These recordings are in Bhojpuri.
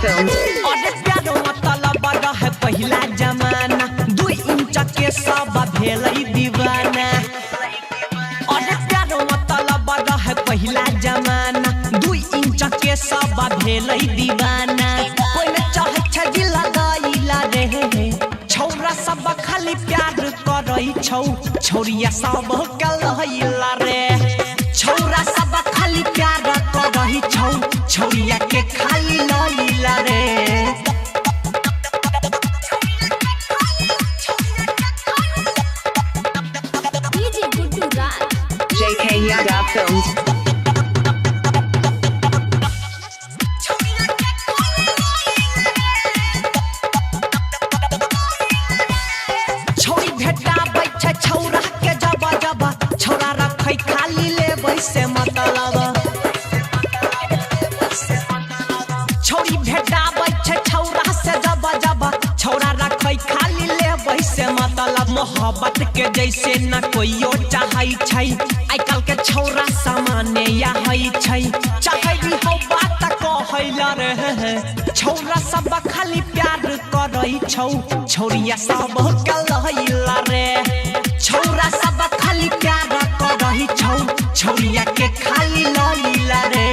Films. अरे प्यारो मतलब रहे पहिला जमाना 2 इंच के सब भेलै दीवाना। अरे प्यारो मतलब रहे पहिला जमाना 2 इंच के सब भेलै दीवाना। कोई न चाहे छै दिल लगाइला रे छौरा सब खाली प्यार करै छौ छौरिया सब कहैला रे। छौरा सब खाली प्यार करै छौ छौरिया के खाली लैला रे। JK Yadav Films. छौरी भेटाबै छै छौरा के जब जब छौरा रखै खाली लेबै से मतलब। छौरी भेटाबै छै छौरा से जब जब छौरा रखै खाली लेबै से मतलब। मोहब्बत के जैसे न कोइयो चाहै छै आइ काल के छौरा सामान्य या है छै। चाहे भी हो बात कहैला रे छौरा सब खाली प्यार करै छौ छौरिया सब कहैला रे। छौरा सब खाली प्यार करै छौ छौरिया के खाली लैला रे।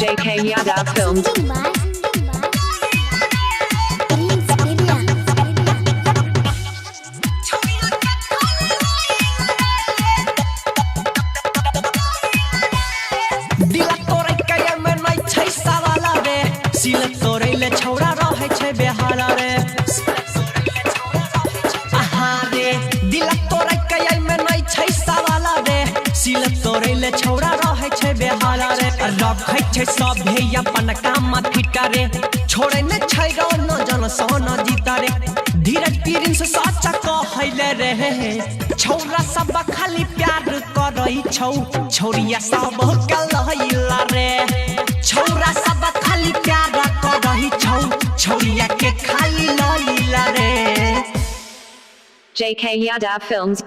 JK Yadav Films. दिल तोड़ै के में नै छै सवाल रे सिल तोड़ै ले छौरा रहै छै बेहाल रे। आहा रे दिल तोड़ै के में नै छै सवाल रे सिल तोड़ै ले छौरा रहै छै बेहाल रे। रखै छै सभे अपन काम फिटा रे छोड़ै नै छै रो न जन सोन जीता रे। धीरज पीरिन से सच कहैले रे छौरा सब खाली प्यार करै छौ छौरिया सब कहैला रे। छौरा सब खाली प्यार करै छौ छौरिया के खाली लैला रे। JK Yadav Films.